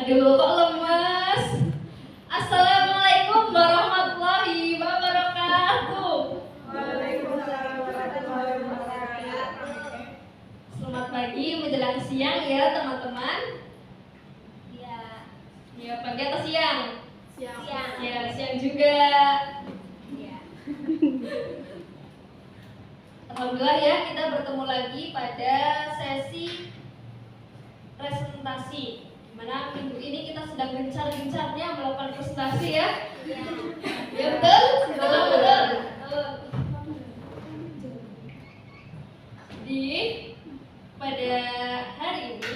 Aduh, kok lemes? Assalamualaikum warahmatullahi wabarakatuh. Waalaikumsalam warahmatullahi wabarakatuh. Selamat pagi menjelang siang ya teman-teman. Iya. Ya, pagi atau siang? Siang. Ya, siang juga. Iya. Alhamdulillah ya, kita bertemu lagi pada sesi presentasi. Dimana minggu ini kita sedang gencar-gencarnya melakukan presentasi ya. Iya. Ya betul? Betul. Di pada hari ini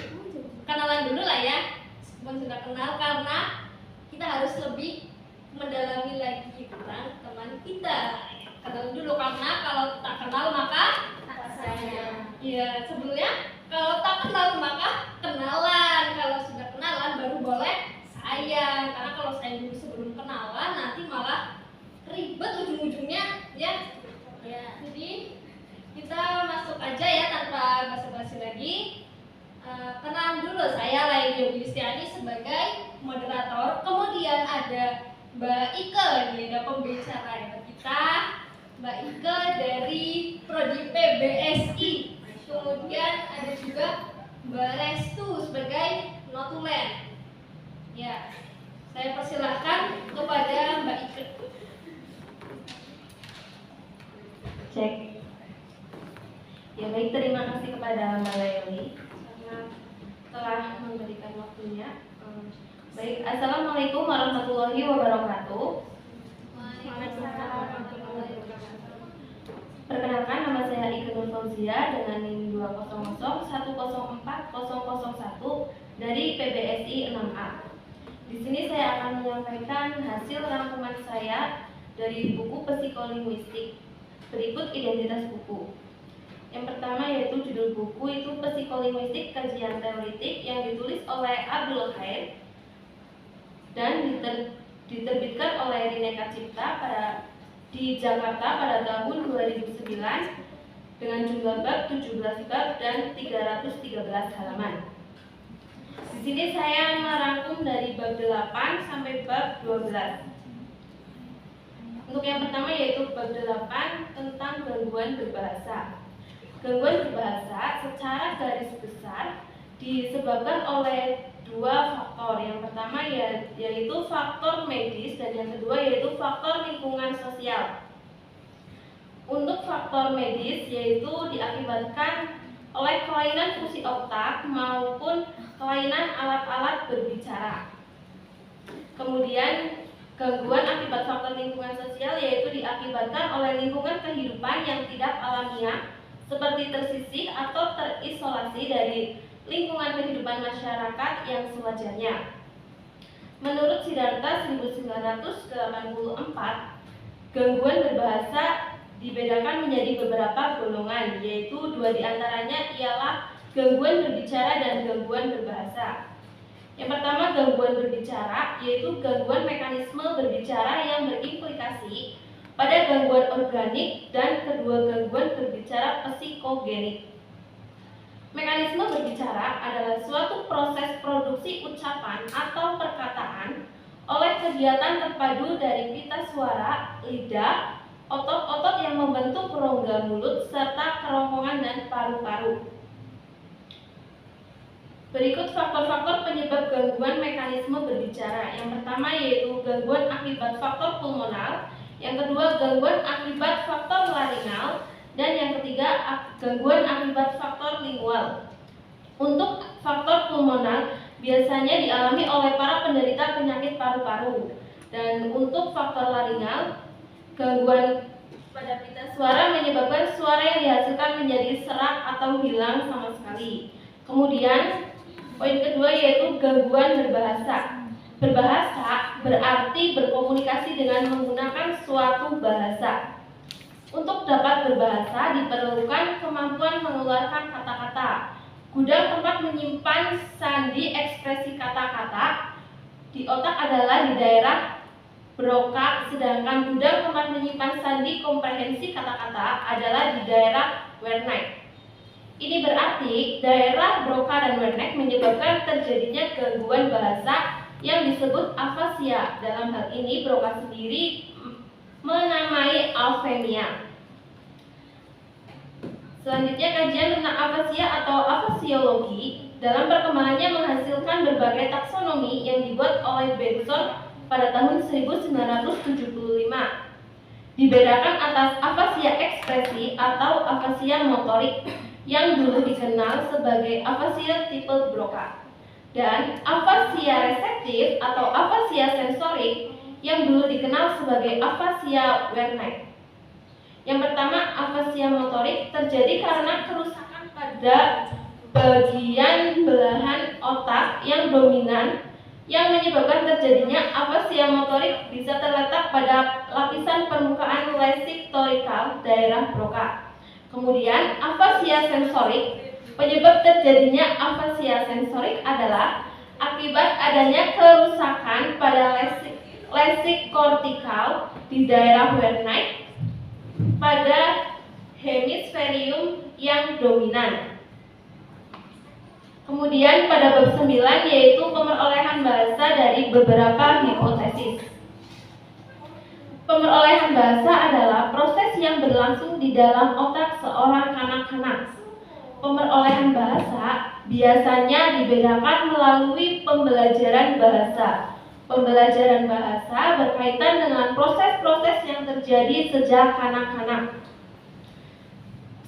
kenalan dulu lah ya. Meskipun sudah kenal, karena kita harus lebih mendalami lagi tentang teman kita. Kenal dulu, karena kalau tak kenal maka Tak sayang. ya, sebelumnya kalau tak kenal maka kenalan. Kalau sudah kenalan baru boleh sayang. Karena kalau sayang dulu sebelum kenalan nanti malah ribet ujung-ujungnya ya. Iya. Jadi kita masuk aja ya tanpa basa-basi lagi. Kenalan dulu, saya Laili Yulistiani sebagai moderator. Kemudian ada Mbak Ike, ini ada pembicara kita. Mbak Ike dari Prodi PBSI. Kemudian ada juga Mbak Restu sebagai notulen. Ya, saya persilahkan kepada Mbak Ike. Cek. Ya baik, terima kasih kepada Mbak Laili karena telah memberikan waktunya. Baik, Assalamualaikum warahmatullahi wabarakatuh. Waalaikumsalam warahmatullahi wabarakatuh. Perkenalkan, nama saya Ike Nur Fauzia dengan NIM 20010040001 dari PBSI 6A. Di sini saya akan menyampaikan hasil rangkuman saya dari buku psikolinguistik. Berikut identitas buku. Yang pertama yaitu judul buku itu Psikolinguistik Kajian Teoritik yang ditulis oleh Abdul Khair dan diterbitkan oleh Rineka Cipta di Jakarta pada tahun 2009 dengan jumlah bab 17 bab dan 313 halaman. Di sini saya merangkum dari bab 8 sampai bab 12. Untuk yang pertama yaitu bab 8 tentang gangguan berbahasa. Gangguan berbahasa secara garis besar disebabkan oleh dua faktor. Yang pertama yaitu faktor medis dan yang kedua yaitu faktor lingkungan sosial. Untuk faktor medis yaitu diakibatkan oleh kelainan fungsi otak maupun kelainan alat-alat berbicara. Kemudian gangguan akibat faktor lingkungan sosial yaitu diakibatkan oleh lingkungan kehidupan yang tidak alamiah seperti tersisih atau terisolasi dari lingkungan kehidupan masyarakat yang sewajarnya. Menurut Siddhartha 1984, gangguan berbahasa dibedakan menjadi beberapa golongan, yaitu dua diantaranya ialah gangguan berbicara dan gangguan berbahasa. Yang pertama gangguan berbicara, yaitu gangguan mekanisme berbicara yang berimplikasi pada gangguan organik dan kedua gangguan berbicara psikogenik. Mekanisme berbicara adalah suatu proses produksi ucapan atau perkataan oleh kegiatan terpadu dari pita suara, lidah, otot-otot yang membentuk rongga mulut, serta kerongkongan dan paru-paru. Berikut faktor-faktor penyebab gangguan mekanisme berbicara. Yang pertama yaitu gangguan akibat faktor pulmonal, yang kedua gangguan akibat faktor laringal, dan yang ketiga gangguan akibat faktor lingual. Untuk faktor pulmonal biasanya dialami oleh para penderita penyakit paru-paru, dan untuk faktor laringal, gangguan pada pita suara menyebabkan suara yang dihasilkan menjadi serak atau hilang sama sekali. Kemudian poin kedua yaitu gangguan berbahasa. Berbahasa berarti berkomunikasi dengan menggunakan suatu bahasa. Untuk dapat berbahasa diperlukan kemampuan mengeluarkan kata-kata. Gudang tempat menyimpan sandi ekspresi kata-kata di otak adalah di daerah Broca, sedangkan gudang tempat menyimpan sandi komprehensi kata-kata adalah di daerah Wernicke. Ini berarti daerah Broca dan Wernicke menyebabkan terjadinya gangguan bahasa yang disebut afasia. Dalam hal ini Broca sendiri menamai alfemia. Selanjutnya kajian tentang afasia atau afasiologi dalam perkembangannya menghasilkan berbagai taksonomi yang dibuat oleh Benson pada tahun 1975. Dibedakan atas afasia ekspresi atau afasia motorik yang dulu dikenal sebagai afasia tipe Broca, dan afasia reseptif atau afasia sensorik yang dulu dikenal sebagai afasia Wernicke. Yang pertama, afasia motorik terjadi karena kerusakan pada bagian belahan otak yang dominan yang menyebabkan terjadinya afasia motorik bisa terletak pada lapisan permukaan lesiktorikal daerah Broca. Kemudian afasia sensorik, penyebab terjadinya afasia sensorik adalah akibat adanya kerusakan pada lesikkortikal di daerah Wernicke pada hemisferium yang dominan. Kemudian pada bab 9 yaitu pemerolehan bahasa dari beberapa hipotesis. Pemerolehan bahasa adalah proses yang berlangsung di dalam otak seorang kanak-kanak. Pemerolehan bahasa biasanya dibedakan melalui pembelajaran bahasa. Pembelajaran bahasa berkaitan dengan proses-proses yang terjadi sejak kanak-kanak.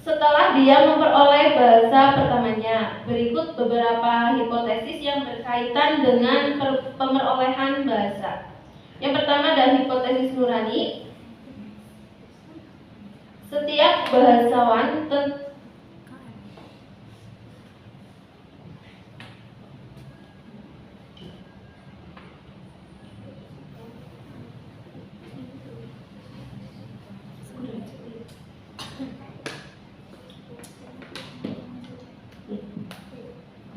Setelah dia memperoleh bahasa pertamanya, berikut beberapa hipotesis yang berkaitan dengan pemerolehan bahasa. Yang pertama adalah hipotesis nurani. Setiap bahasawan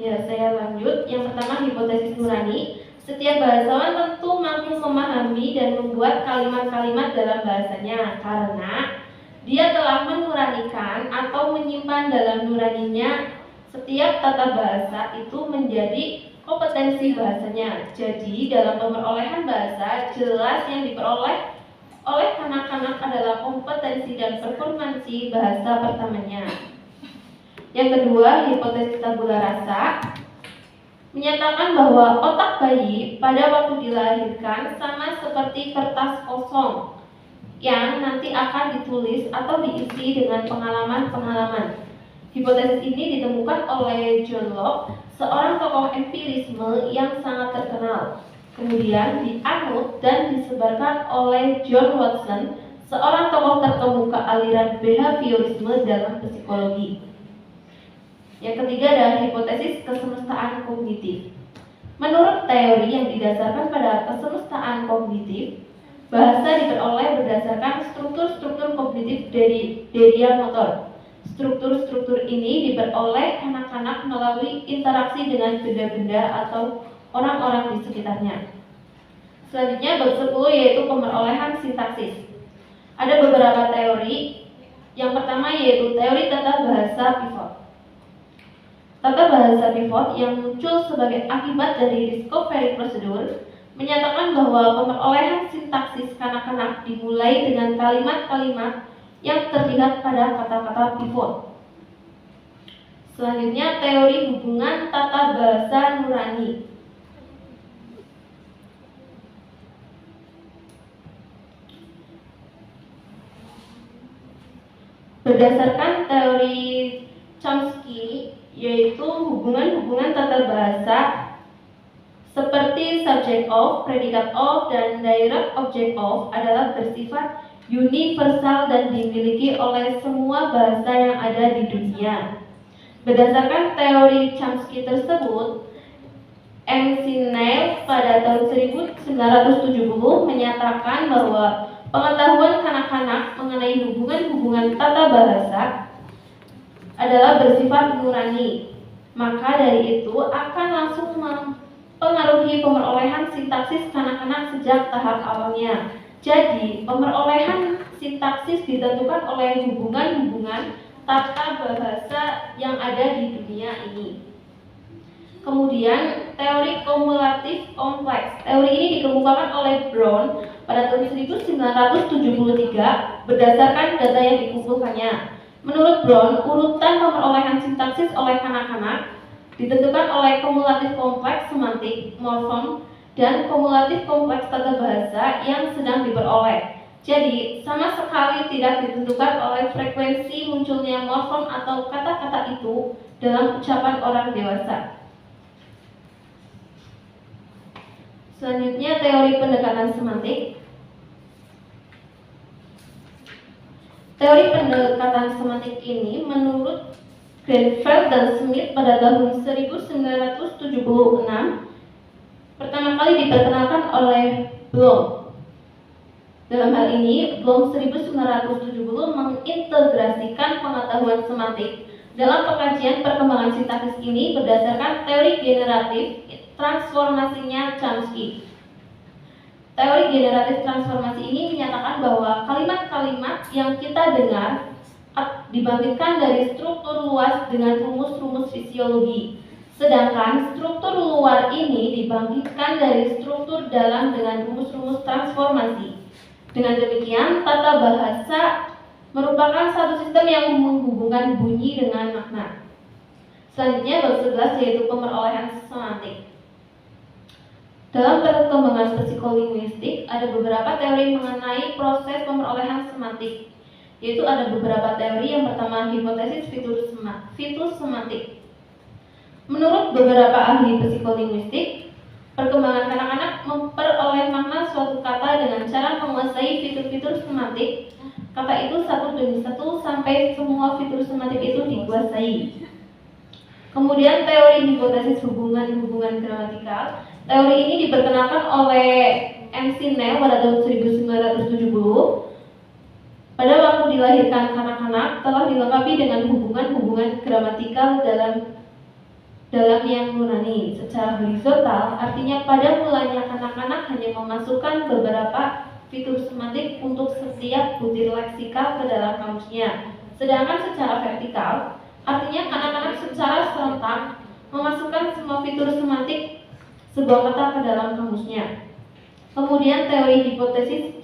Ya, saya lanjut. Yang pertama hipotesis nurani. Setiap bahasawan tentu mampu memahami dan membuat kalimat-kalimat dalam bahasanya karena dia telah menuranikan atau menyimpan dalam nuraninya setiap tata bahasa itu menjadi kompetensi bahasanya. Jadi dalam pemerolehan bahasa jelas yang diperoleh oleh kanak-kanak adalah kompetensi dan performansi bahasa pertamanya. Yang kedua, hipotesis tabula rasa menyatakan bahwa otak bayi pada waktu dilahirkan sama seperti kertas kosong yang nanti akan ditulis atau diisi dengan pengalaman-pengalaman. Hipotesis ini ditemukan oleh John Locke, seorang tokoh empirisme yang sangat terkenal. Kemudian dianut dan disebarkan oleh John Watson, seorang tokoh terkemuka aliran behaviorisme dalam psikologi. Yang ketiga adalah hipotesis kesemestaan kognitif. Menurut teori yang didasarkan pada kesemestaan kognitif, bahasa diperoleh berdasarkan struktur-struktur kognitif dari derian motor. Struktur-struktur ini diperoleh anak-anak melalui interaksi dengan benda-benda atau orang-orang di sekitarnya. Selanjutnya bab 10 yaitu pemerolehan sintaksis. Ada beberapa teori. Yang pertama yaitu teori tata bahasa pivot. Tata bahasa pivot yang muncul sebagai akibat dari discovery prosedur menyatakan bahwa pemerolehan sintaksis kanak-kanak dimulai dengan kalimat-kalimat yang terlihat pada kata-kata pivot. Selanjutnya teori hubungan tata bahasa nurani. Berdasarkan teori Chomsky, yaitu hubungan-hubungan tata bahasa seperti subject of, predikat of, dan direct object of adalah bersifat universal dan dimiliki oleh semua bahasa yang ada di dunia. Berdasarkan teori Chomsky tersebut, M. C. Neil pada tahun 1970 menyatakan bahwa pengetahuan kanak-kanak mengenai hubungan-hubungan tata bahasa adalah bersifat nurani. Maka dari itu akan langsung mempengaruhi pemerolehan sintaksis kanak-kanak sejak tahap awalnya. Jadi, pemerolehan sintaksis ditentukan oleh hubungan-hubungan tata bahasa yang ada di dunia ini. Kemudian teori kumulatif kompleks. Teori ini dikemukakan oleh Brown pada tahun 1973 berdasarkan data yang dikumpulkannya. Menurut Brown, urutan pemerolehan sintaksis oleh kanak-kanak ditentukan oleh kumulatif kompleks semantik, morfem, dan kumulatif kompleks tata bahasa yang sedang diperoleh. Jadi, sama sekali tidak ditentukan oleh frekuensi munculnya morfem atau kata-kata itu dalam ucapan orang dewasa. Selanjutnya, teori pendekatan semantik. Teori pendekatan semantik ini menurut Grenfell dan Smith pada tahun 1976 pertama kali diperkenalkan oleh Bloom. Dalam hal ini, Bloom 1970 mengintegrasikan pengetahuan semantik dalam pengkajian perkembangan sintaksis ini berdasarkan teori generatif transformasinya Chomsky. Teori generatif transformasi ini menyatakan bahwa kalimat-kalimat yang kita dengar dibangkitkan dari struktur luas dengan rumus-rumus fisiologi, sedangkan struktur luar ini dibangkitkan dari struktur dalam dengan rumus-rumus transformasi. Dengan demikian, tata bahasa merupakan satu sistem yang menghubungkan bunyi dengan makna. Selanjutnya, bab 11 yaitu pemerolehan semantik. Dalam perkembangan psikolinguistik, ada beberapa teori mengenai proses pemerolehan semantik, yaitu ada beberapa teori. Yang pertama, hipotesis fitur semantik. Menurut beberapa ahli psikolinguistik, perkembangan kanak-kanak memperoleh makna suatu kata dengan cara menguasai fitur-fitur semantik kata itu satu demi satu sampai semua fitur semantik itu dikuasai. Kemudian teori hipotesis hubungan-hubungan gramatikal. Teori ini diperkenalkan oleh M. Snell pada tahun 1970. Pada waktu dilahirkan kanak-kanak telah dilengkapi dengan hubungan-hubungan gramatikal dalam yang nurani secara horizontal, artinya pada mulanya kanak-kanak hanya memasukkan beberapa fitur semantik untuk setiap butir leksikal ke dalam kamusnya. Sedangkan secara vertikal, artinya kanak-kanak secara serentak memasukkan semua fitur semantik sebuah kata ke dalam kamusnya. Kemudian teori hipotesis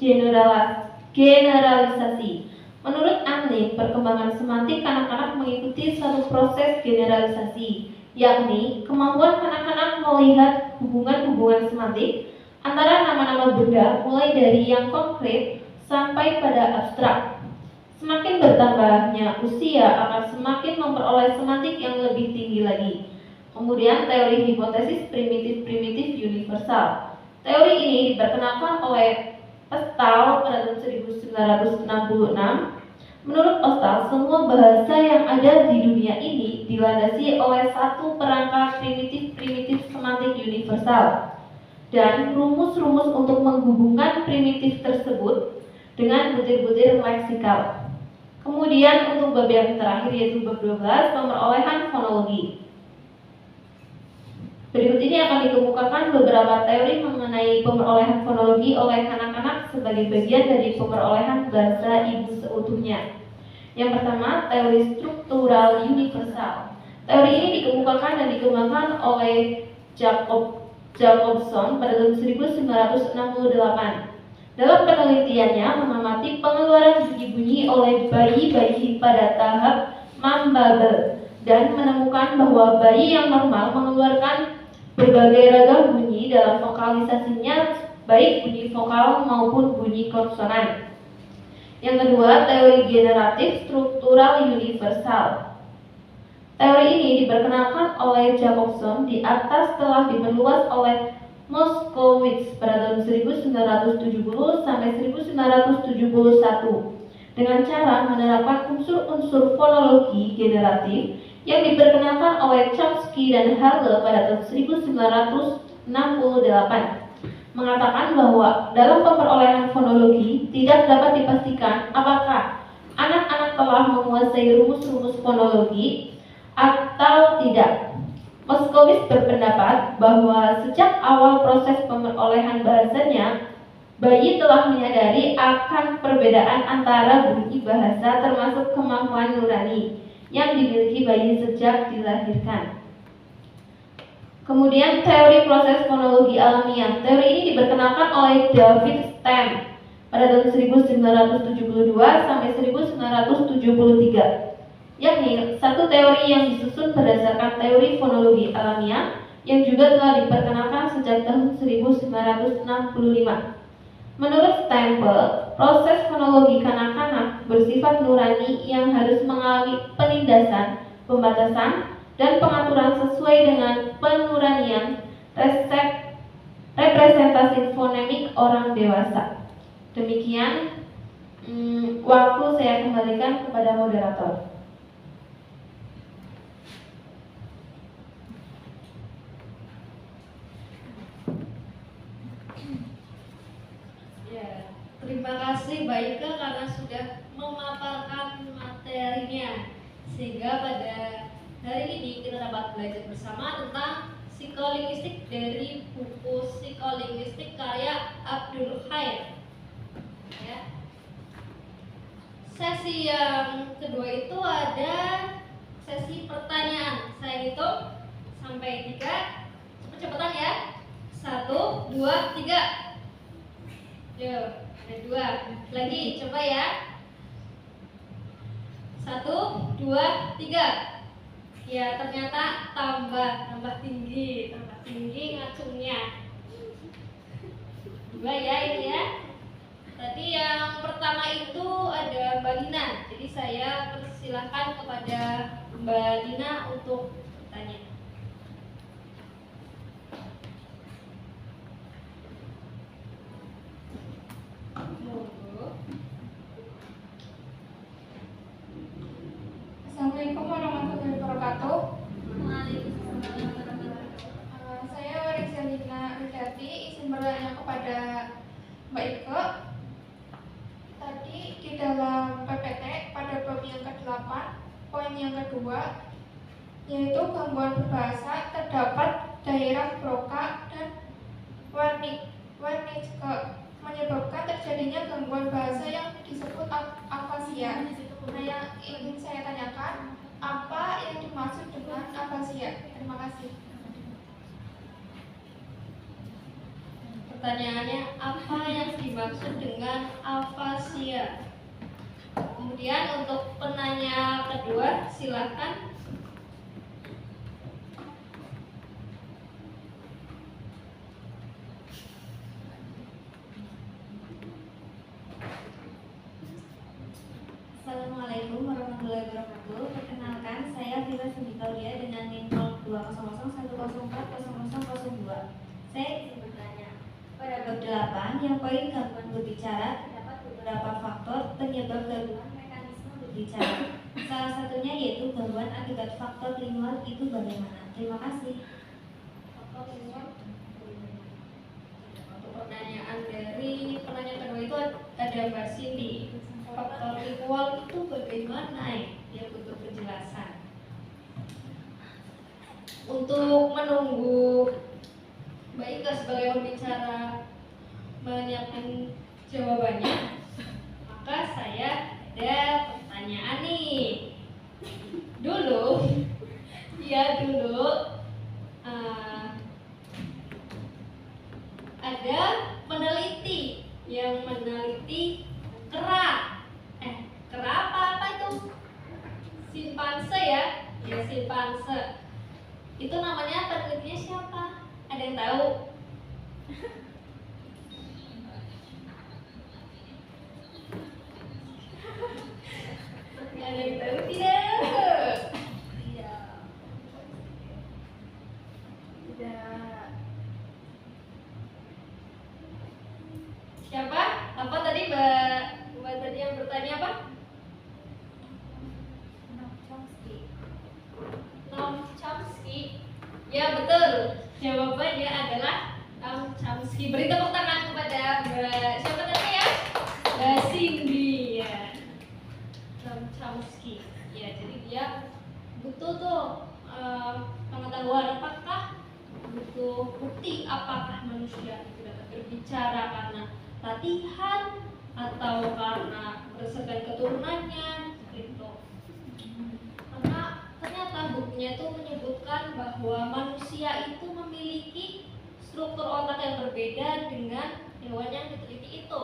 generalisasi. Menurut Anlin, perkembangan semantik kanak-kanak mengikuti satu proses generalisasi, yakni kemampuan kanak-kanak melihat hubungan-hubungan semantik antara nama-nama benda mulai dari yang konkret sampai pada abstrak. Semakin bertambahnya usia akan semakin memperoleh semantik yang lebih tinggi lagi. Kemudian teori hipotesis primitif-primitif universal. Teori ini diperkenalkan oleh Ostal pada tahun 1966. Menurut Ostal, semua bahasa yang ada di dunia ini dilandasi oleh satu perangkat primitif-primitif semantik universal dan rumus-rumus untuk menghubungkan primitif tersebut dengan butir-butir leksikal. Kemudian untuk bab yang terakhir yaitu bab 12, pemerolehan fonologi. Berikut ini akan dikemukakan beberapa teori mengenai pemerolehan fonologi oleh kanak-kanak sebagai bagian dari pemerolehan bahasa ibu seutuhnya. Yang pertama, teori struktural universal. Teori ini dikemukakan dan dikembangkan oleh Jacobson pada tahun 1968. Dalam penelitiannya mengamati pengeluaran bunyi-bunyi oleh bayi-bayi pada tahap mambabel dan menemukan bahwa bayi yang normal mengeluarkan berbagai ragam bunyi dalam vokalisasinya, baik bunyi vokal maupun bunyi konsonan. Yang kedua, teori generatif struktural universal. Teori ini diperkenalkan oleh Jacobson di atas telah diperluas oleh Moskowitz pada tahun 1970 sampai 1971 dengan cara menerapkan unsur-unsur fonologi generatif yang diperkenalkan oleh Chomsky dan Hale pada tahun 1968, mengatakan bahwa dalam pemerolehan fonologi tidak dapat dipastikan apakah anak-anak telah menguasai rumus-rumus fonologi atau tidak. Moskowitz berpendapat bahwa sejak awal proses pemerolehan Bayi telah menyadari akan perbedaan antara bunyi bahasa termasuk kemampuan nurani yang dimiliki bayi sejak dilahirkan. Kemudian teori proses fonologi alamiah. Teori ini diperkenalkan oleh David Stem pada tahun 1972 sampai 1973. Yakni satu teori yang disusun berdasarkan teori fonologi alamiah yang juga telah diperkenalkan sejak tahun 1965. Menurut Stempel, proses fonologi kanak-kanak bersifat nurani yang harus mengalami penindasan, pembatasan, dan pengaturan sesuai dengan penuranian representasi fonemik orang dewasa. Demikian, waktu saya kembalikan kepada moderator. Terima kasih Mbak Ika karena sudah memaparkan materinya, sehingga pada hari ini kita dapat belajar bersama tentang psikolinguistik dari buku Psikolinguistik karya Abdul Khair. Ya. Sesi yang kedua itu ada sesi pertanyaan. Saya hitung sampai 3. Cepet-cepetan ya. 1, 2, 3. Yuk. Ada 2 lagi, coba ya. 1, 2, 3. Ya, ternyata tambah tinggi ngacungnya. 2 ya ini ya. Tadi yang pertama itu ada Mbak Lina. Jadi saya persilahkan kepada Mbak Lina untuk bertanya. Assalamualaikum warahmatullahi wabarakatuh. Saya Warizalina Widati, izin bertanya kepada Mbak Ike. Tadi di dalam PPT pada bab yang ke-8, poin yang kedua, yaitu gangguan berbahasa, terdapat daerah Broca dan Wernicke menyebabkan terjadinya gangguan bahasa yang disebut afasia. Nah, yang ingin saya tanyakan, apa yang dimaksud dengan afasia? Terima kasih. Pertanyaannya, apa yang dimaksud dengan afasia? Kemudian untuk penanya kedua, silakan. Assalamualaikum warahmatullahi wabarakatuh. Perkenalkan, saya Vira Sindi Claudia dengan NIM 0200101002. Saya ingin bertanya, pada bab 8 yang poin gangguan berbicara terdapat beberapa faktor penyebab gangguan mekanisme berbicara. Salah satunya yaitu gangguan akibat faktor lingual, itu bagaimana? Terima kasih. Faktor lingual. Untuk pertanyaan dari penanya kedua itu ada Mbak Cindy. Faktor lingual itu bagaimana ya, butuh penjelasan. Untuk menunggu Mbak Ika sebagai pembicara menyiapkan jawabannya, maka saya ada pertanyaan nih. Dulu ada peneliti yang meneliti kera. Kera apa itu? Simpanse ya? Ya, simpanse. Itu namanya penelitinya siapa? Ada yang tahu? Ada yang tahu tidak? Tidak. Siapa? Apa tadi Mbak tadi yang bertanya apa? Noam Chomsky. Ya betul. Jawabannya adalah Noam Chomsky. Beri tepuk tangan kepada Mbak siapa tadi ya? Mbak Cindy ya. Noam Chomsky. Ya, jadi dia butuh tuh pengetahuan, apakah butuh bukti apakah manusia itu dapat berbicara karena latihan atau karena berdasarkan keturunannya gitu. Karena ternyata bukunya itu menyebutkan bahwa manusia itu memiliki struktur otak yang berbeda dengan hewan yang diteliti itu.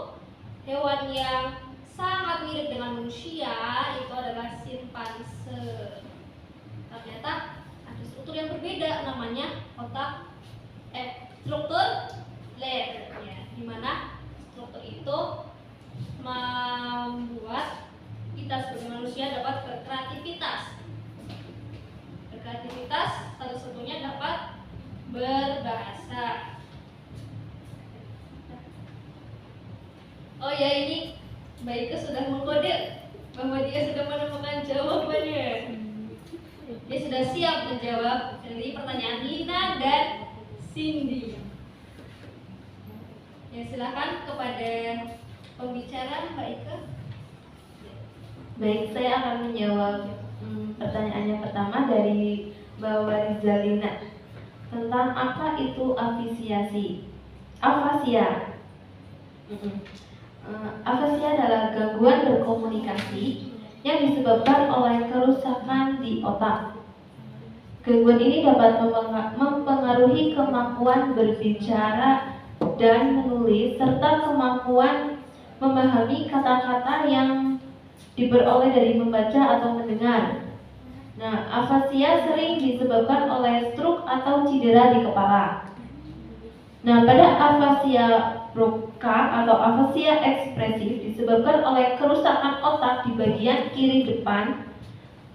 Hewan yang sangat mirip dengan manusia itu adalah simpanse. Ternyata ada struktur yang berbeda, namanya struktur Lerner, ya, di mana struktur itu membuat kita sebagai manusia dapat berkreativitas. Berkreativitas salah satunya dapat berbahasa. Oh ya, ini Mbak Ike sudah mengkode bahwa dia sudah menemukan jawabannya. Dia sudah siap menjawab dari pertanyaan Lina dan Cindy. Ya, silakan kepada pembicara Mbak Ike. Baik, saya akan menjawab pertanyaan yang pertama dari Mbak Warizalina tentang apa itu afasiasi. Afasia. Afasia adalah gangguan berkomunikasi yang disebabkan oleh kerusakan di otak. Gangguan ini dapat mempengaruhi kemampuan berbicara dan menulis serta kemampuan memahami kata-kata yang diperoleh dari membaca atau mendengar. Nah, afasia sering disebabkan oleh stroke atau cedera di kepala. Nah, pada afasia Broca atau afasia ekspresif disebabkan oleh kerusakan otak di bagian kiri depan.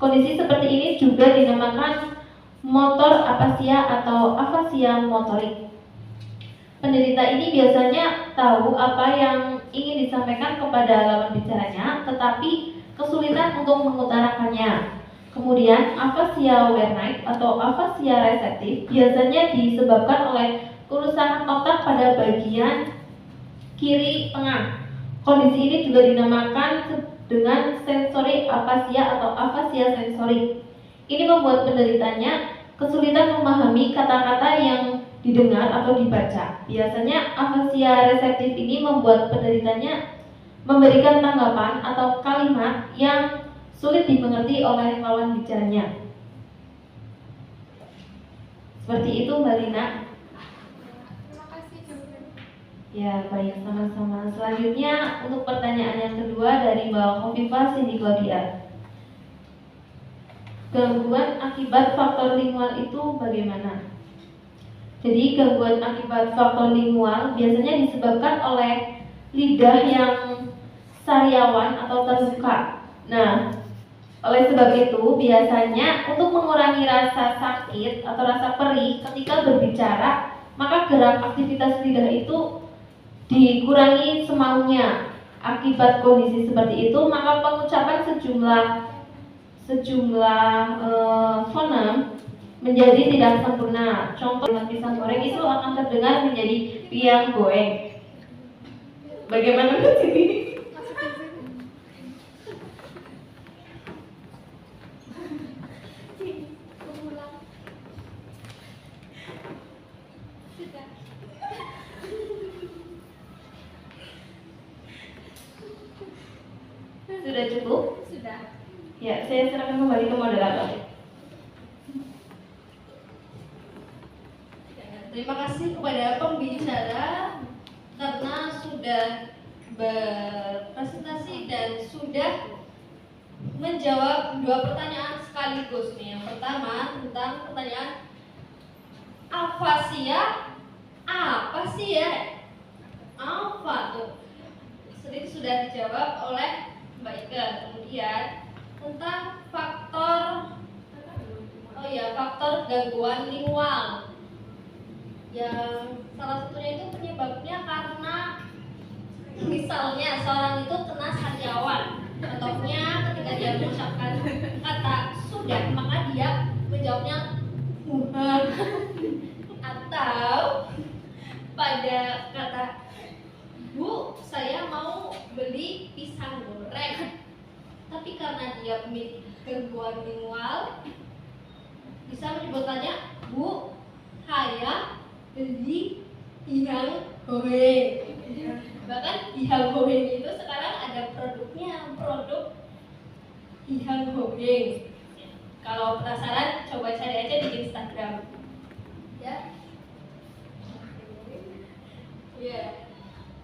Kondisi seperti ini juga dinamakan motor afasia atau afasia motorik. Penderita ini biasanya tahu apa yang ingin disampaikan kepada lawan bicaranya, tetapi kesulitan untuk mengutarakannya. Kemudian afasia Wernicke atau afasia reseptif biasanya disebabkan oleh kerusakan otak pada bagian kiri tengah. Kondisi ini juga dinamakan dengan sensori afasia atau afasia sensorik. Ini membuat penderitanya kesulitan memahami kata-kata yang didengar atau dibaca. Biasanya afasia reseptif ini membuat penderitanya memberikan tanggapan atau kalimat yang sulit dimengerti oleh lawan bicaranya. Seperti itu, Mbak Lina. Terima kasih jawabannya. Ya, baik, sama-sama. Selanjutnya untuk pertanyaan yang kedua dari Mbak Khofifah Cindy Claudia. Gangguan akibat faktor lingual itu bagaimana? Jadi gangguan akibat faktor lingual biasanya disebabkan oleh lidah yang sariawan atau terluka. Nah, oleh sebab itu biasanya untuk mengurangi rasa sakit atau rasa perih ketika berbicara, maka gerak aktivitas lidah itu dikurangi semaunya. Akibat kondisi seperti itu, maka pengucapan sejumlah fonem menjadi tidak sempurna. Contoh dengan pisang goreng itu akan terdengar menjadi piang goeng. Bagaimana menurut ini? Sudah cukup? Sudah. Ya, saya serahkan kembali ke moderator. Terima kasih kepada pembicara karena sudah berpresentasi dan sudah menjawab dua pertanyaan sekaligus nih. Yang pertama tentang pertanyaan afasia apa sih ya? Apa tuh? Sedikit sudah dijawab oleh Mbak Ika. Kemudian tentang faktor gangguan lingual. Yang salah satunya itu penyebabnya karena misalnya seorang itu kena sariawan. Contohnya ketika dia mengucapkan kata sudah, maka dia menjawabnya Tuhan. Atau pada kata Bu, saya mau beli pisang goreng. Tapi karena dia memiliki gangguan lingual, bisa menyebutkannya Bu, saya beli pisang goreng. Bahkan Ihang Hoeng itu sekarang ada produknya, produk Ihang Hoeng. Kalau penasaran, coba cari aja di Instagram. Ya. Ya.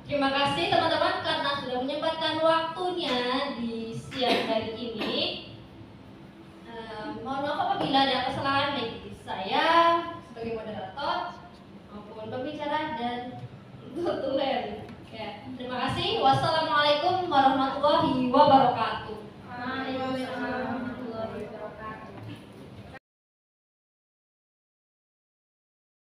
Terima kasih teman-teman karena sudah menyempatkan waktunya di siang hari ini. Mohon maaf apabila ada kesalahan baik di saya sebagai moderator maupun pembicara dan tutulen. Ya, terima kasih. Wassalamualaikum warahmatullahi wabarakatuh.